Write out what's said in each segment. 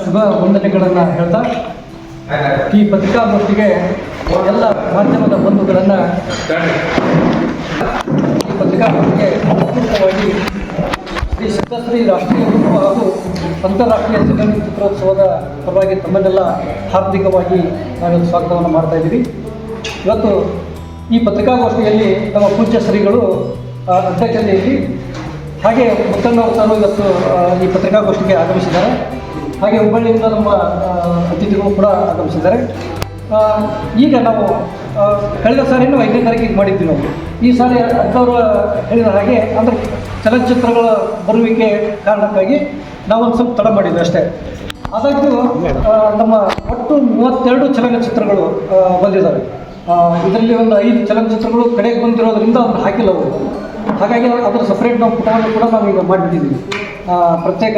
ಶುಭ ವಂದನೆಗಳನ್ನು ಹೇಳ್ತಾ ಈ ಪತ್ರಿಕಾಗೋಷ್ಠಿಗೆ ಎಲ್ಲ ಮಾಧ್ಯಮದ ಬಂಧುಗಳನ್ನು ಈ ಪತ್ರಿಕಾಗೋಷ್ಠಿಗೆ ಅಧಿಕೃತವಾಗಿ ಶ್ರೀ ಸಿದ್ಧಶ್ರೀ ರಾಷ್ಟ್ರೀಯ ಉತ್ಸವ ಹಾಗೂ ಅಂತಾರಾಷ್ಟ್ರೀಯ ಚಲನಚಿತ್ರೋತ್ಸವದ ಪರವಾಗಿ ತಮ್ಮನ್ನೆಲ್ಲ ಹಾರ್ದಿಕವಾಗಿ ನಾವಿಲ್ಲಿ ಸ್ವಾಗತವನ್ನು ಮಾಡ್ತಾ ಇದ್ದೀವಿ. ಇವತ್ತು ಈ ಪತ್ರಿಕಾಗೋಷ್ಠಿಯಲ್ಲಿ ನಮ್ಮ ಪೂಜ್ಯ ಶ್ರೀಗಳು ಅಧ್ಯಕ್ಷತೆಯಲ್ಲಿ ಹಾಗೆ ಮುತ್ತಣ್ಣವರು ಇವತ್ತು ಈ ಪತ್ರಿಕಾಗೋಷ್ಠಿಗೆ ಆಗಮಿಸಿದ್ದಾರೆ. ಹಾಗೆ ಹುಬ್ಬಳ್ಳಿಯಿಂದ ನಮ್ಮ ಅತಿಥಿಗಳು ಕೂಡ ಆಗಮಿಸಿದ್ದಾರೆ. ಈಗ ನಾವು ಕಳೆದ ಸಾರಿನೂ 5ನೇ ತಾರೀಕಿಗೆ ಮಾಡಿದ್ವಿ ನಾವು. ಈ ಸಾರಿ ಅವರು ಹೇಳಿದ ಹಾಗೆ ಅಂದರೆ ಚಲನಚಿತ್ರಗಳ ಬರುವಿಕೆ ಕಾರಣಕ್ಕಾಗಿ ನಾವೊಂದು ಸ್ವಲ್ಪ ತಡ ಮಾಡಿದ್ವಿ ಅಷ್ಟೇ. ಆದಾಗ್ಯೂ ನಮ್ಮ ಒಟ್ಟು 32 ಚಲನಚಿತ್ರಗಳು ಬಂದಿದ್ದಾವೆ. ಇದರಲ್ಲಿ ಒಂದು 5 ಚಲನಚಿತ್ರಗಳು ಕಡೆಗೆ ಬಂದಿರೋದ್ರಿಂದ ಅದನ್ನು ಹಾಕಿಲ್ಲ ಅವರು. ಹಾಗಾಗಿ ಅದರ ಸಪ್ರೇಟ್ ನಾವು ಪುಟವನ್ನು ಕೂಡ ನಾವು ಈಗ ಮಾಡಿಬಿಟ್ಟಿದ್ದೀವಿ ಪ್ರತ್ಯೇಕ.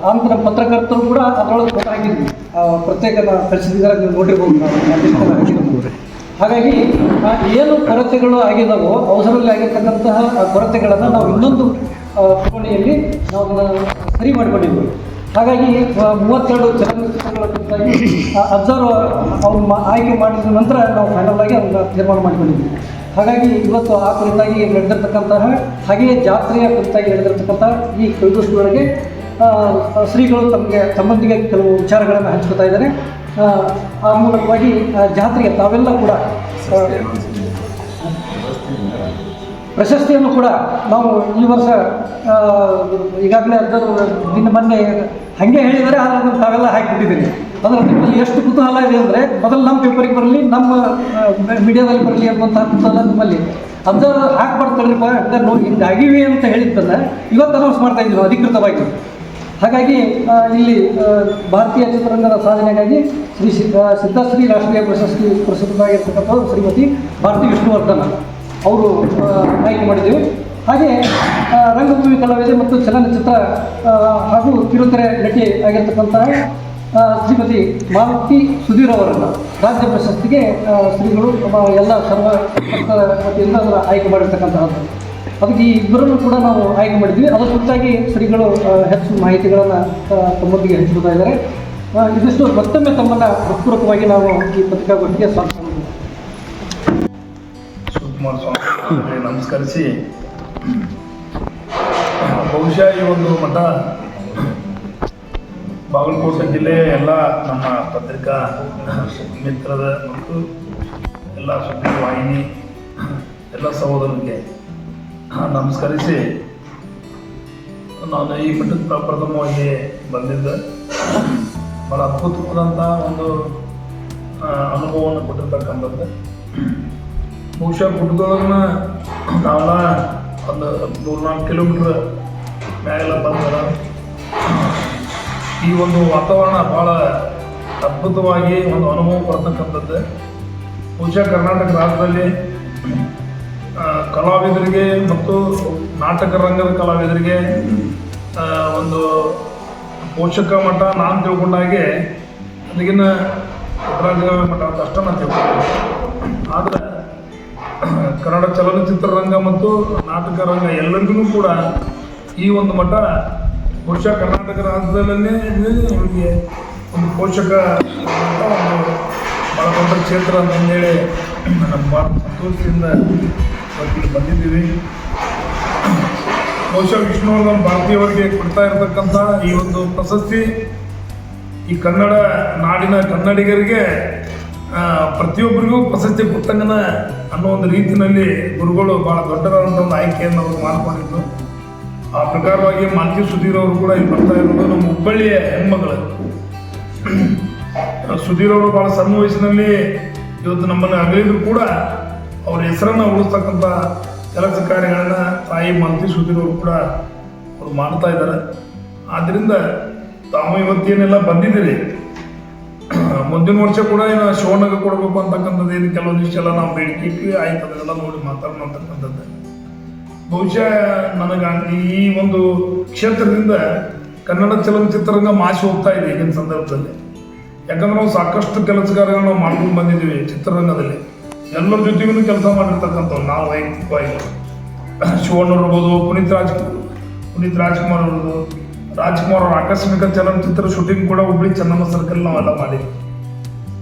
ಆನಂತರ ಪತ್ರಕರ್ತರು ಕೂಡ ಅದರೊಳಗೆ ಪುಟ ಹಾಕಿದ್ವಿ, ಪ್ರತ್ಯೇಕ ಕಳಿಸಿದ್ದಾರೆ, ನೀವು ನೋಡಿರ್ಬೋದು. ನಾವು ಹಾಗಾಗಿ ಏನು ಕೊರತೆಗಳು ಆಗಿದ್ದಾವೋ ಅವಸರಲ್ಲಿ ಆಗಿರ್ತಕ್ಕಂತಹ ಕೊರತೆಗಳನ್ನು ನಾವು ಇನ್ನೊಂದು ಕೋಣೆಯಲ್ಲಿ ನಾವು ಅದನ್ನು ಸರಿ ಮಾಡಿಕೊಂಡಿದ್ವಿ. ಹಾಗಾಗಿ 32 ಚಲನಚಿತ್ರಗಳ ಕುರಿತಾಗಿ ಅಬ್ಸರ್ವ್ ಅವ್ರು ಆಯ್ಕೆ ಮಾಡಿದ ನಂತರ ನಾವು ಫೈನಲ್ ಆಗಿ ಅದನ್ನು ತೀರ್ಮಾನ ಮಾಡಿಕೊಂಡಿದ್ವಿ. ಹಾಗಾಗಿ ಇವತ್ತು ಆ ಕುರಿತಾಗಿ ನಡೆದಿರ್ತಕ್ಕಂತಹ ಹಾಗೆಯೇ ಜಾತ್ರೆಯ ಕುರಿತಾಗಿ ನಡೆದಿರ್ತಕ್ಕಂತಹ ಈ ಕೈಗೋಷ್ಠಿಯೊಳಗೆ ಶ್ರೀಗಳು ತಮ್ಮೊಂದಿಗೆ ಕೆಲವು ವಿಚಾರಗಳನ್ನು ಹಂಚ್ಕೊತಾ ಇದ್ದಾರೆ. ಆ ಮೂಲಕವಾಗಿ ಜಾತ್ರೆಗೆ ತಾವೆಲ್ಲ ಕೂಡ ಪ್ರಶಸ್ತಿಯನ್ನು ಕೂಡ ನಾವು ಈ ವರ್ಷ ಈಗಾಗಲೇ ಮೊನ್ನೆ ಹಾಗೆ ಹೇಳಿದರೆ ಅದನ್ನು ತಾವೆಲ್ಲ ಹಾಕಿಬಿಟ್ಟಿದ್ದೀನಿ. ಅಂದರೆ ನಿಮ್ಮಲ್ಲಿ ಎಷ್ಟು ಕುತೂಹಲ ಇದೆ ಅಂದರೆ ಮೊದಲು ನಮ್ಮ ಪೇಪರಿಗೆ ಬರಲಿ, ನಮ್ಮ ಮೀಡಿಯಾದಲ್ಲಿ ಬರಲಿ ಅನ್ನುವಂಥ ಕುತೂಹಲ ನಿಮ್ಮಲ್ಲಿ. ಅಬ್ಸರ್ವ್ ಹಾಕ್ಬಾರ್ದಲ್ರಿಪ್ಪ ಅಂದರೆ ನೋಡಿ ಹಿಂಗಾಗಿವೆ ಅಂತ ಹೇಳಿದ್ದನ್ನು ಇವತ್ತು ಅನೌನ್ಸ್ ಮಾಡ್ತಾ ಇದ್ದೀವಿ ಅಧಿಕೃತವಾಗಿ. ಹಾಗಾಗಿ ಇಲ್ಲಿ ಭಾರತೀಯ ಚಿತ್ರರಂಗದ ಸಾಧನೆಗಾಗಿ ಸಿದ್ಧಶ್ರೀ ರಾಷ್ಟ್ರೀಯ ಪ್ರಶಸ್ತಿ ಪ್ರಸಿದ್ಧವಾಗಿರ್ತಕ್ಕಂಥದ್ದು ಶ್ರೀಮತಿ ಭಾರತಿ ವಿಷ್ಣುವರ್ಧನ ಅವರು ಆಯ್ಕೆ ಮಾಡಿದ್ದೀವಿ. ಹಾಗೆ ರಂಗಭೂಮಿ ಕಲಾವಿದೆ ಮತ್ತು ಚಲನಚಿತ್ರ ಹಾಗೂ ಕಿರುತೆರೆ ನಟಿ ಆಗಿರ್ತಕ್ಕಂತಹ ಶ್ರೀಮತಿ ಮಾಲತಿ ಸುಧೀರ್ ಅವರನ್ನು ರಾಜ್ಯ ಪ್ರಶಸ್ತಿಗೆ ಶ್ರೀಗಳು ಎಲ್ಲ ಸರ್ವ ವತಿಯಿಂದ ಅದರ ಆಯ್ಕೆ ಮಾಡಿರ್ತಕ್ಕಂತಹದ್ದು. ಅದಕ್ಕೆ ಈ ಇಬ್ಬರನ್ನು ಕೂಡ ನಾವು ಆಯ್ಕೆ ಮಾಡಿದ್ವಿ. ಅದರ ಕುರಿತಾಗಿ ಶ್ರೀಗಳು ಹೆಚ್ಚು ಮಾಹಿತಿಗಳನ್ನು ತಮ್ಮೊಂದಿಗೆ ಹಂಚ್ಕೊತಾ ಇದ್ದಾರೆ. ಇದಿಷ್ಟು ಮತ್ತೊಮ್ಮೆ ತಮ್ಮನ್ನು ಹೃತ್ಪೂರ್ವಕವಾಗಿ ನಾವು ಈ ಪತ್ರಿಕಾಗೋಷ್ಠಿಗೆ ಸ್ವಾಗತ ಮಾಡಿದ್ದೀವಿ. ಶಿವಕುಮಾರ ಸ್ವಾಮಿ ನಮಸ್ಕರಿಸಿ, ಬಹುಶಃ ಈ ಒಂದು ಮಠ ಬಾಗಲಕೋಟೆ ಜಿಲ್ಲೆಯ ಎಲ್ಲ ನಮ್ಮ ಪತ್ರಿಕಾ ಮಿತ್ರದ ಮತ್ತು ಎಲ್ಲ ಸುದ್ದಿ ವಾಹಿನಿ ಎಲ್ಲ ಸಹೋದರರಿಗೆ ನಮಸ್ಕರಿಸಿ, ನಾನು ಈ ಮಠಕ್ಕೆ ಪ್ರಪ್ರಥಮವಾಗಿ ಬಂದಿದ್ದೆ. ಭಾಳ ಅದ್ಭುತವಾದಂಥ ಒಂದು ಅನುಭವವನ್ನು ಕೊಟ್ಟಿರ್ತಕ್ಕಂಥದ್ದು. ಬಹುಶಃ ಗುಡ್ಡಗಳನ್ನ ನಾವೆಲ್ಲ ಒಂದು 3-4 ಕಿಲೋಮೀಟ್ರ್ ಮ್ಯಾಗೆಲ್ಲ ಬಂದರ ಈ ಒಂದು ವಾತಾವರಣ ಭಾಳ ಅದ್ಭುತವಾಗಿ ಒಂದು ಅನುಭವ ಬರ್ತಕ್ಕಂಥದ್ದು. ಬಹುಶಃ ಕರ್ನಾಟಕ ರಾಜ್ಯದಲ್ಲಿ ಕಲಾವಿದರಿಗೆ ಮತ್ತು ನಾಟಕ ರಂಗದ ಕಲಾವಿದರಿಗೆ ಒಂದು ಪೋಷಕ ಮಠ ನಾನು ತಿಳ್ಕೊಂಡಾಗೆ ಅದಕ್ಕಿಂತ ಪುಟ್ಟರಾಜ ಮಠ ಅಂತ ಅಷ್ಟೇ ನಾನು ತಿಳ್ಕೊಂಡೆ. ಆದರೆ ಕನ್ನಡ ಚಲನಚಿತ್ರ ರಂಗ ಮತ್ತು ನಾಟಕ ರಂಗ ಎಲ್ಲರಿಗೂ ಕೂಡ ಈ ಒಂದು ಮಠ ಬಹುಶಃ ಕರ್ನಾಟಕ ರಾಜ್ಯದಲ್ಲೇ ಇವರಿಗೆ ಒಂದು ಪೋಷಕ ಒಂದು ಭಾಳ ದೊಡ್ಡ ಕ್ಷೇತ್ರ ಅಂತಂದೇಳಿ ನಮ್ಮ ಭಾಳ ಸಂತೋಷದಿಂದ ಇವತ್ತಿಗೆ ಬಂದಿದ್ದೀವಿ. ಬಹುಶಃ ವಿಷ್ಣುವರ್ಧನ್ ಭಾರತೀಯವರಿಗೆ ಕೊಡ್ತಾ ಇರತಕ್ಕಂಥ ಈ ಒಂದು ಪ್ರಶಸ್ತಿ ಈ ಕನ್ನಡ ನಾಡಿನ ಕನ್ನಡಿಗರಿಗೆ ಪ್ರತಿಯೊಬ್ಬರಿಗೂ ಪ್ರಶಸ್ತಿ ಕೊಟ್ಟಂಗನ ಅನ್ನೋ ಒಂದು ರೀತಿಯಲ್ಲಿ ಗುರುಗಳು ಭಾಳ ದೊಡ್ಡದಾದಂಥ ಒಂದು ಆಯ್ಕೆಯನ್ನು ಅವರು ಮಾಡಿಕೊಂಡಿದ್ದು. ಆ ಪ್ರಕಾರವಾಗಿ ಮಾಲತಿ ಸುಧೀರ್ ಅವರು ಕೂಡ ಇಲ್ಲಿ ಬರ್ತಾ ಇರೋದು ನಮ್ಮ ಹುಬ್ಬಳ್ಳಿಯ ಹೆಣ್ಮಗಳು. ಸುಧೀರ್ ಅವರು ಭಾಳ ಸಣ್ಣ ವಯಸ್ಸಿನಲ್ಲಿ ಇವತ್ತು ನಮ್ಮನ್ನು ಅಗಲಿದ್ರು ಕೂಡ ಅವ್ರ ಹೆಸರನ್ನು ಉಳಿಸ್ತಕ್ಕಂಥ ಕೆಲಸ ಕಾರ್ಯಗಳನ್ನು ತಾಯಿ ಮಾಲತಿ ಸುಧೀರ್ ಅವರು ಕೂಡ ಅವರು ಮಾಡ್ತಾ ಇದ್ದಾರೆ. ಆದ್ದರಿಂದ ತಾವು ಇವತ್ತೇನೆಲ್ಲ ಬಂದಿದ್ದೀರಿ, ಮುಂದಿನ ವರ್ಷ ಕೂಡ ಏನು ಶಿವಣ್ಣಗೆ ಕೊಡಬೇಕು ಅಂತಕ್ಕಂಥದ್ದು ಏನು ಕೆಲವೊಂದಿಷ್ಟೆಲ್ಲ ನಾವು ಬೇಡಿಕೆ ಇಟ್ವಿ, ಆಯ್ತು ಅದನ್ನೆಲ್ಲ ನೋಡಿ ಮಾತಾಡೋಣ ಅಂತಕ್ಕಂಥದ್ದು. ಬಹುಶಃ ನನಗೆ ಈ ಒಂದು ಕ್ಷೇತ್ರದಿಂದ ಕನ್ನಡ ಚಲನಚಿತ್ರರಂಗ ಮಾಸಿ ಹೋಗ್ತಾ ಇದೆ ಈಗಿನ ಸಂದರ್ಭದಲ್ಲಿ. ಯಾಕಂದ್ರೆ ನಾವು ಸಾಕಷ್ಟು ಕೆಲಸ ಕಾರ್ಯಗಳು ನಾವು ಮಾಡ್ಕೊಂಡು ಬಂದಿದ್ದೀವಿ ಚಿತ್ರರಂಗದಲ್ಲಿ. ಎಲ್ಲರ ಜೊತೆಗೂ ಕೆಲಸ ಮಾಡಿರ್ತಕ್ಕಂಥವ್ರು ನಾವು ವೈಯಕ್ತಿಕವಾಗಿ. ಶಿವಣ್ಣ ಇರ್ಬೋದು, ಪುನೀತ್ ರಾಜ್ಕುಮಾರ್ ಅವ್ರದ್ದು, ರಾಜ್ಕುಮಾರ್ ಅವರ ಆಕಸ್ಮಿಕ ಚಲನಚಿತ್ರ ಶೂಟಿಂಗ್ ಕೂಡ ಹುಬ್ಳಿ ಚೆನ್ನಮ್ಮ ಸರ್ಕಲ್ ನಾವೆಲ್ಲ ಮಾಡಿದ್ವಿ.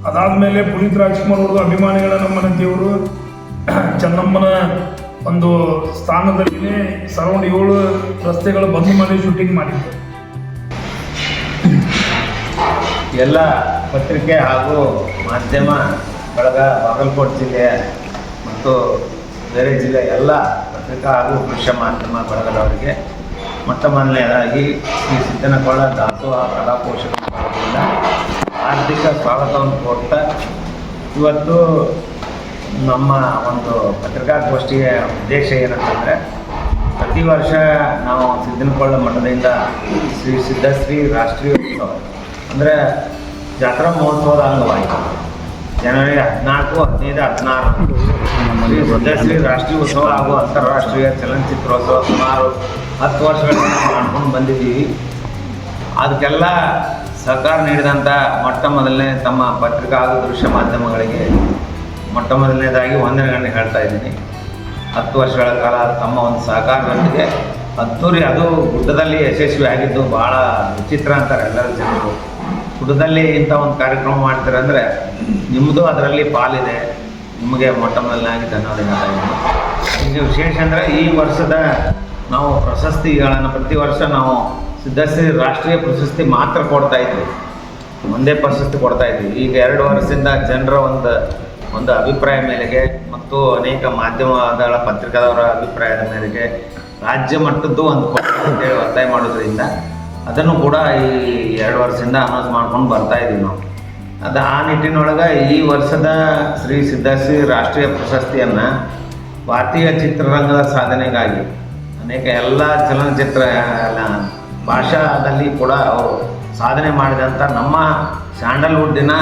ಅದಾದಮೇಲೆ ಪುನೀತ್ ರಾಜ್ಕುಮಾರ್ ಅವ್ರದ್ದು ಅಭಿಮಾನಿಗಳ ನಮ್ಮನ ದೇವರು ಚೆನ್ನಮ್ಮನ ಒಂದು ಸ್ಥಾನದಲ್ಲಿನೇ ಸರೌಂಡ್ 7 ರಸ್ತೆಗಳು ಬಂದ್ ಮಾಡಿ ಶೂಟಿಂಗ್ ಮಾಡಿದ್ದೆ. ಎಲ್ಲ ಪತ್ರಿಕೆ ಹಾಗೂ ಮಾಧ್ಯಮ ಬಳಗ ಬಾಗಲಕೋಟೆ ಜಿಲ್ಲೆಯ ಮತ್ತು ಬೇರೆ ಜಿಲ್ಲೆಯ ಎಲ್ಲ ಪತ್ರಿಕಾ ಹಾಗೂ ದೃಶ್ಯ ಮಾಧ್ಯಮ ಬಳಗದವರಿಗೆ ಮೊಟ್ಟ ಮೊದಲನೇದಾಗಿ ಈ ಸಿದ್ದನಕೊಳ್ಳ ದಾಸೋಹ ಕಲಾ ಪೋಷಕರಿಂದ ಆರ್ಥಿಕ ಸ್ವಾಗತವನ್ನು ಕೊಡ್ತಾ ಇವತ್ತು ನಮ್ಮ ಒಂದು ಪತ್ರಿಕಾಗೋಷ್ಠಿಯ ಉದ್ದೇಶ ಏನಂತಂದರೆ ಪ್ರತಿ ವರ್ಷ ನಾವು ಸಿದ್ದನಕೊಳ್ಳ ಮಠದಿಂದ ಶ್ರೀ ಸಿದ್ಧಶ್ರೀ ರಾಷ್ಟ್ರೀಯ ಉತ್ಸವ ಅಂದರೆ ಜಾತ್ರಾ ಮಹೋತ್ಸವದ ಅಂಗವಾಗಿ ಜನವರಿ 14, 15, 16 ಶ್ರೀ ಸಿದ್ಧಶ್ರೀ ರಾಷ್ಟ್ರೀಯ ಉತ್ಸವ ಹಾಗೂ ಅಂತಾರಾಷ್ಟ್ರೀಯ ಚಲನಚಿತ್ರೋತ್ಸವ ಸುಮಾರು 10 ವರ್ಷಗಳಿಂದ ಮಾಡ್ಕೊಂಡು ಬಂದಿದ್ದೀವಿ. ಅದಕ್ಕೆಲ್ಲ ಸಹಕಾರ ನೀಡಿದಂಥ ಮೊಟ್ಟ ಮೊದಲನೇ ತಮ್ಮ ಪತ್ರಿಕಾ ಹಾಗೂ ದೃಶ್ಯ ಮಾಧ್ಯಮಗಳಿಗೆ ಮೊಟ್ಟ ಮೊದಲನೇದಾಗಿ ವಂದನೆಗಳನ್ನ ಹೇಳ್ತಾ ಇದ್ದೀನಿ. 10 ವರ್ಷಗಳ ಕಾಲ ತಮ್ಮ ಒಂದು ಸಹಕಾರದೊಂದಿಗೆ ಅದ್ದೂರಿ ಅದು ಗುಡ್ಡದಲ್ಲಿ ಯಶಸ್ವಿ ಆಗಿದ್ದು ಭಾಳ ವಿಚಿತ್ರ ಅಂತಾರೆ ಎಲ್ಲರ ಜನರು. ಗುಡ್ಡದಲ್ಲಿ ಇಂಥ ಒಂದು ಕಾರ್ಯಕ್ರಮ ಮಾಡ್ತಾರೆ ಅಂದರೆ ನಿಮ್ಮದು ಅದರಲ್ಲಿ ಪಾಲಿದೆ. ನಿಮಗೆ ಮೊಟ್ಟ ಮೊದಲನಾಗಿ ಧನ್ಯವಾದಗಳು. ಈಗ ವಿಶೇಷ ಅಂದರೆ ಈ ವರ್ಷದ ನಾವು ಪ್ರಶಸ್ತಿಗಳನ್ನು ಪ್ರತಿ ವರ್ಷ ನಾವು ಸಿದ್ಧಶ್ರೀ ರಾಷ್ಟ್ರೀಯ ಪ್ರಶಸ್ತಿ ಮಾತ್ರ ಕೊಡ್ತಾ ಇದ್ವಿ, ಒಂದೇ ಪ್ರಶಸ್ತಿ ಕೊಡ್ತಾ ಇದ್ವಿ. ಈಗ 2 ವರ್ಷದಿಂದ ಜನರ ಒಂದು ಅಭಿಪ್ರಾಯ ಮೇರೆಗೆ ಮತ್ತು ಅನೇಕ ಮಾಧ್ಯಮಗಳ ಪತ್ರಿಕಾದವರ ಅಭಿಪ್ರಾಯದ ಮೇರೆಗೆ ರಾಜ್ಯ ಮಟ್ಟದ್ದು ಒಂದು ಅಂತೇಳಿ ಒತ್ತಾಯ ಮಾಡೋದ್ರಿಂದ ಅದನ್ನು ಕೂಡ ಈ 2 ವರ್ಷದಿಂದ ಅನೌನ್ಸ್ ಮಾಡ್ಕೊಂಡು ಬರ್ತಾ ಇದ್ದೀವಿ ನಾವು. ಆ ನಿಟ್ಟಿನೊಳಗೆ ಈ ವರ್ಷದ ಶ್ರೀ ಸಿದ್ಧಶ್ರೀ ರಾಷ್ಟ್ರೀಯ ಪ್ರಶಸ್ತಿಯನ್ನು ಭಾರತೀಯ ಚಿತ್ರರಂಗದ ಸಾಧನೆಗಾಗಿ ಅನೇಕ ಎಲ್ಲ ಚಲನಚಿತ್ರ ಭಾಷಾದಲ್ಲಿ ಕೂಡ ಅವರು ಸಾಧನೆ ಮಾಡಿದಂಥ ನಮ್ಮ ಸ್ಯಾಂಡಲ್ವುಡ್ಡಿನ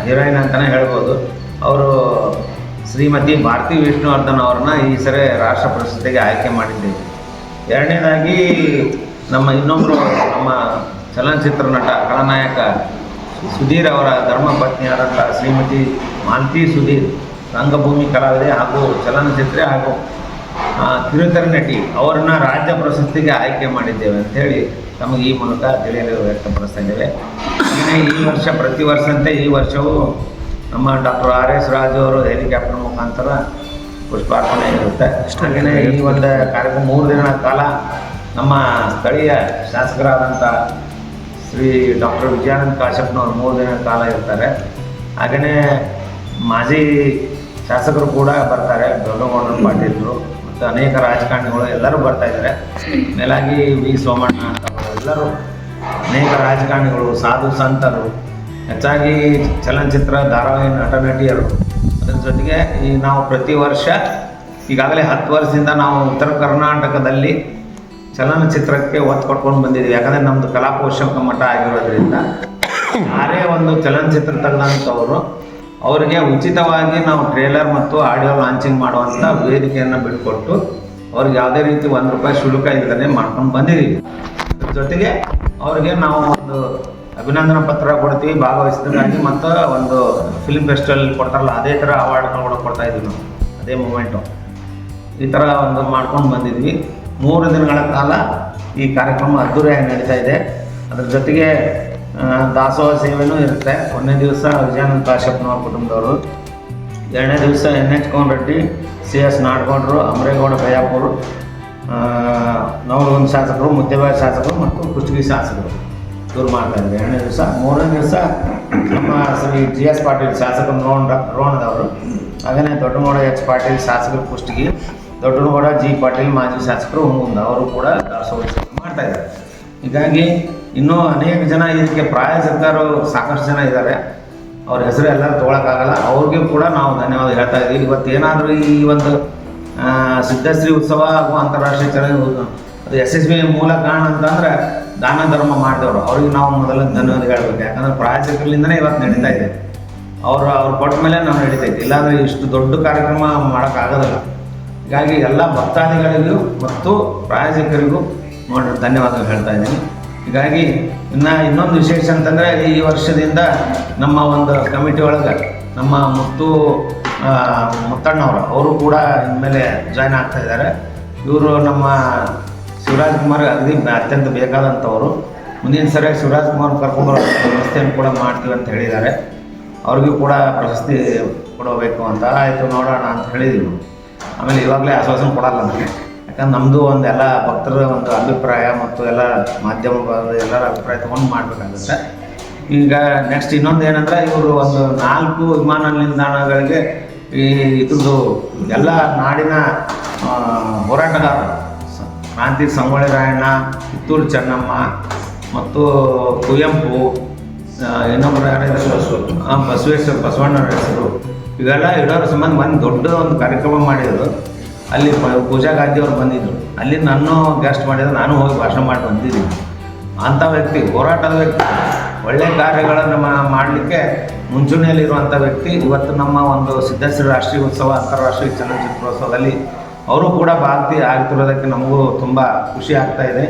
ಹೀರೋಯಿನ್ ಅಂತಲೇ ಹೇಳ್ಬೋದು. ಅವರು ಶ್ರೀಮತಿ ಭಾರತಿ ವಿಷ್ಣುವರ್ಧನ್ ಅವ್ರನ್ನ ಈ ಸರಿ ರಾಷ್ಟ್ರ ಪ್ರಶಸ್ತಿಗೆ ಆಯ್ಕೆ ಮಾಡಿದ್ದೇವೆ. ಎರಡನೇದಾಗಿ ನಮ್ಮ ಇನ್ನೊಬ್ಬರು ನಮ್ಮ ಚಲನಚಿತ್ರ ನಟ ಖಳನಾಯಕ ಸುಧೀರ್ ಅವರ ಧರ್ಮಪತ್ನಿಯಾದಂಥ ಶ್ರೀಮತಿ ಮಾಲತಿ ಸುಧೀರ್ ರಂಗಭೂಮಿ ಕಲಾವಿದೆ ಹಾಗೂ ಚಲನಚಿತ್ರ ಹಾಗೂ ಕಿರುತೆರೆ ನಟಿ ಅವರನ್ನ ರಾಜ್ಯ ಪ್ರಶಸ್ತಿಗೆ ಆಯ್ಕೆ ಮಾಡಿದ್ದೇವೆ ಅಂಥೇಳಿ ನಮಗೆ ಈ ಮೂಲಕ ತಿಳಿಯಲು ವ್ಯಕ್ತಪಡಿಸ್ತಾ ಇದ್ದೇವೆ. ಹಾಗೆಯೇ ಈ ವರ್ಷ ಪ್ರತಿ ವರ್ಷದಂತೆ ಈ ವರ್ಷವೂ ನಮ್ಮ ಡಾಕ್ಟರ್ RS ರಾಜು ಅವರು ಹೆಲಿಕಾಪ್ಟರ್ ಮುಖಾಂತರ ಪುಷ್ಪಾರ್ಪಣೆ ಇರುತ್ತೆ. ಹಾಗೆಯೇ ಈ ಒಂದು ಕಾರ್ಯಕ್ರಮ 3 ದಿನಗಳ ಕಾಲ ನಮ್ಮ ಸ್ಥಳೀಯ ಶಾಸಕರಾದಂಥ ಶ್ರೀ ಡಾಕ್ಟರ್ ವಿಜಯಾನಂದ ಕಾಶ್ಯಪ್ನವರು 3 ದಿನಗಳ ಕಾಲ ಇರ್ತಾರೆ. ಹಾಗೆಯೇ ಮಾಜಿ ಶಾಸಕರು ಕೂಡ ಬರ್ತಾರೆ, ದೊಡ್ಡಗೌಡರ ಪಾಟೀಲರು ಮತ್ತು ಅನೇಕ ರಾಜಕಾರಣಿಗಳು ಎಲ್ಲರೂ ಬರ್ತಾಯಿದ್ದಾರೆ. ಮೇಲಾಗಿ ವಿ ಸೋಮಣ್ಣ ಎಲ್ಲರೂ ಅನೇಕ ರಾಜಕಾರಣಿಗಳು, ಸಾಧು ಸಂತರು, ಹೆಚ್ಚಾಗಿ ಚಲನಚಿತ್ರ ಧಾರಾವಾಹಿ ನಟ ನಟಿಯರು. ಅದರ ಜೊತೆಗೆ ಈ ನಾವು ಪ್ರತಿ ವರ್ಷ ಈಗಾಗಲೇ 10 ವರ್ಷದಿಂದ ನಾವು ಉತ್ತರ ಕರ್ನಾಟಕದಲ್ಲಿ ಚಲನಚಿತ್ರಕ್ಕೆ ಒತ್ತು ಕೊಟ್ಕೊಂಡು ಬಂದಿದ್ದೀವಿ. ಯಾಕಂದರೆ ನಮ್ಮದು ಕಲಾ ಪೋಷಕ ಮಠ ಆಗಿರೋದ್ರಿಂದ ಯಾರೇ ಒಂದು ಚಲನಚಿತ್ರ ತೆಗೆದಂಥವರು ಅವರಿಗೆ ಉಚಿತವಾಗಿ ನಾವು ಟ್ರೇಲರ್ ಮತ್ತು ಆಡಿಯೋ ಲಾಂಚಿಂಗ್ ಮಾಡುವಂಥ ವೇದಿಕೆಯನ್ನು ಬಿಟ್ಟುಕೊಟ್ಟು ಅವ್ರಿಗೆ ಯಾವುದೇ ರೀತಿ ₹1 ಶುಲ್ಕ ಇಲ್ಲದೆ ಮಾಡ್ಕೊಂಡು ಬಂದಿದ್ದೀವಿ. ಜೊತೆಗೆ ಅವ್ರಿಗೆ ನಾವು ಒಂದು ಅಭಿನಂದನಾ ಪತ್ರ ಕೊಡ್ತೀವಿ ಭಾಗವಹಿಸಿದಾಗಿ, ಮತ್ತು ಒಂದು ಫಿಲ್ಮ್ ಫೆಸ್ಟಿವಲ್ ಕೊಡ್ತಾರಲ್ಲ ಅದೇ ಥರ ಅವಾರ್ಡ್ಗಳು ಕೂಡ ಕೊಡ್ತಾಯಿದ್ವಿ ನಾವು, ಅದೇ ಮೂಮೆಂಟು. ಈ ಥರ ಒಂದು ಮಾಡ್ಕೊಂಡು ಬಂದಿದ್ವಿ. 3 ದಿನಗಳ ಕಾಲ ಈ ಕಾರ್ಯಕ್ರಮ ಅದ್ದೂರಿಯಾಗಿ ನಡೀತಾ ಇದೆ. ಅದ್ರ ಜೊತೆಗೆ ದಾಸೋಹ ಸೇವೆನೂ ಇರುತ್ತೆ. 1ನೇ ದಿವಸ ವಿಜಯಾನಂದ ಕಾಶ್ಯಪ್ನವ್ರ ಕುಟುಂಬದವರು, 2ನೇ ದಿವಸ NH ಕೋನ್ ರೆಡ್ಡಿ, CS ನಾಡಗೌಡರು, ಅಮರೇಗೌಡ ಬಯ್ಯಾಪುರು, ನವಲಗುಂದ ಶಾಸಕರು, ಮುದ್ದೇಬಾಯಿ ಶಾಸಕರು ಮತ್ತು ಕುಷ್ಟಗಿ ಶಾಸಕರು ಇವ್ರು ಮಾಡ್ತಾಯಿದ್ದಾರೆ 2ನೇ ದಿವಸ. 3ನೇ ದಿವಸ ನಮ್ಮ ಶ್ರೀ GS ಪಾಟೀಲ್ ಶಾಸಕರು ರೋಣದವರು, ಹಾಗೆಯೇ ದೊಡ್ಡಗೌಡ H ಪಾಟೀಲ್ ಶಾಸಕರು ಕುಷ್ಟಗಿ, ದೊಡ್ಡಗೌಡ G ಪಾಟೀಲ್ ಮಾಜಿ ಶಾಸಕರು ಹುನಗುಂದ ಅವರು ಕೂಡ ದಾಸೋಹ ಮಾಡ್ತಾಯಿದ್ದಾರೆ. ಹೀಗಾಗಿ ಇನ್ನೂ ಅನೇಕ ಜನ ಇದಕ್ಕೆ ಪ್ರಾಯೋಜಕರು ಸಾಕಷ್ಟು ಜನ ಇದ್ದಾರೆ. ಅವ್ರ ಹೆಸರು ಎಲ್ಲರೂ ತೊಗೊಳಕ್ಕಾಗಲ್ಲ, ಅವ್ರಿಗೂ ಕೂಡ ನಾವು ಧನ್ಯವಾದ ಹೇಳ್ತಾ ಇದ್ದೀವಿ. ಇವತ್ತೇನಾದರೂ ಈ ಒಂದು ಸಿದ್ಧಶ್ರೀ ಉತ್ಸವ ಹಾಗೂ ಅಂತಾರಾಷ್ಟ್ರೀಯ ಅದು ಯಶಸ್ವಿ ಮೂಲ ಕಾರಣ ಅಂತಂದರೆ ದಾನ ಧರ್ಮ ಮಾಡಿದವರು, ಅವ್ರಿಗೆ ನಾವು ಮೊದಲು ಧನ್ಯವಾದ ಹೇಳಬೇಕು. ಯಾಕಂದರೆ ಪ್ರಾಯೋಜಕರಿಂದನೇ ಇವತ್ತು ನಡೀತಾ ಇದೆ. ಅವ್ರು ಕೊಟ್ಟ ಮೇಲೆ ನಾವು ನಡೀತೈತೆ, ಇಲ್ಲಾಂದರೆ ಇಷ್ಟು ದೊಡ್ಡ ಕಾರ್ಯಕ್ರಮ ಮಾಡೋಕ್ಕಾಗೋದಿಲ್ಲ. ಹೀಗಾಗಿ ಎಲ್ಲ ಭಕ್ತಾದಿಗಳಿಗೂ ಮತ್ತು ಪ್ರಾಯೋಜಕರಿಗೂ ನೋಡಿ ಧನ್ಯವಾದಗಳು ಹೇಳ್ತಾ ಇದ್ದೀನಿ. ಹೀಗಾಗಿ ಇನ್ನೊಂದು ವಿಶೇಷ ಅಂತಂದರೆ ಈ ವರ್ಷದಿಂದ ನಮ್ಮ ಒಂದು ಕಮಿಟಿ ಒಳಗೆ ನಮ್ಮ ಮುತ್ತಣ್ಣವರು ಅವರು ಕೂಡ ಇನ್ಮೇಲೆ ಜಾಯ್ನ್ ಆಗ್ತಾಯಿದ್ದಾರೆ. ಇವರು ನಮ್ಮ ಶಿವರಾಜ್ ಕುಮಾರ್ ಅಗದಿ ಅತ್ಯಂತ ಬೇಕಾದಂಥವರು. ಮುಂದಿನ ಸರಿಯಾಗಿ ಶಿವರಾಜ್ ಕುಮಾರ್ ಕರ್ಕೊಂಬರೋ ವ್ಯವಸ್ಥೆಯನ್ನು ಕೂಡ ಮಾಡ್ತೀವಿ ಅಂತ ಹೇಳಿದ್ದಾರೆ. ಅವ್ರಿಗೂ ಕೂಡ ಪ್ರಶಸ್ತಿ ಕೊಡಬೇಕು ಅಂತ ಆಯಿತು ನೋಡೋಣ ಅಂತ ಹೇಳಿದ್ದೀವಿ. ಆಮೇಲೆ ಇವಾಗಲೇ ಆಶ್ವಾಸನೆ ಕೊಡಲ್ಲ ನನಗೆ, ಯಾಕಂದ್ರೆ ನಮ್ಮದು ಒಂದು ಎಲ್ಲ ಭಕ್ತರ ಒಂದು ಅಭಿಪ್ರಾಯ ಮತ್ತು ಎಲ್ಲ ಮಾಧ್ಯಮ ಎಲ್ಲರ ಅಭಿಪ್ರಾಯ ತೊಗೊಂಡು ಮಾಡಬೇಕಾಗುತ್ತೆ. ಈಗ ನೆಕ್ಸ್ಟ್ ಇನ್ನೊಂದು ಏನಂದರೆ ಇವರು ಒಂದು 4 ವಿಮಾನ ನಿಲ್ದಾಣಗಳಿಗೆ ಈ ಇದ್ರದ್ದು ಎಲ್ಲ ನಾಡಿನ ಹೋರಾಟಗಾರರು ಕ್ರಾಂತಿ ಸಂಗೊಳ್ಳಿ ರಾಯಣ್ಣ, ಕಿತ್ತೂರು ಚೆನ್ನಮ್ಮ ಮತ್ತು ಕುವೆಂಪು, ಇನ್ನೊಬ್ಬರು ಯಾರು ಬಸವಣ್ಣವ್ರ ಹೆಸರು ಇವೆಲ್ಲ ಇಡೋರ ಸಂಬಂಧ ಒಂದು ದೊಡ್ಡ ಒಂದು ಕಾರ್ಯಕ್ರಮ ಮಾಡಿದರು. ಅಲ್ಲಿ ಪೂಜಾ ಗಾಂಧಿ ಅವ್ರು ಬಂದಿದ್ದರು. ಅಲ್ಲಿ ನಾನು ಗೆಸ್ಟ್ ಮಾಡಿದ್ರು, ನಾನು ಹೋಗಿ ಭಾಷಣ ಮಾಡಿ ಬಂದಿದ್ದೀನಿ. ಅಂಥ ವ್ಯಕ್ತಿ, ಹೋರಾಟದ ವ್ಯಕ್ತಿ, ಒಳ್ಳೆಯ ಕಾರ್ಯಗಳನ್ನು ಮಾಡಲಿಕ್ಕೆ ಮುಂಚೂಣಿಯಲ್ಲಿರುವಂಥ ವ್ಯಕ್ತಿ. ಇವತ್ತು ನಮ್ಮ ಒಂದು ಸಿದ್ಧಶ್ರೀ ರಾಷ್ಟ್ರೀಯ ಉತ್ಸವ, ಅಂತಾರಾಷ್ಟ್ರೀಯ ಚಲನಚಿತ್ರೋತ್ಸವದಲ್ಲಿ ಅವರು ಕೂಡ ಭಾಗವಹಿಸಿ ಆಗ್ತಿರೋದಕ್ಕೆ ನಮಗೂ ತುಂಬ ಖುಷಿ ಆಗ್ತಾಯಿದೆ.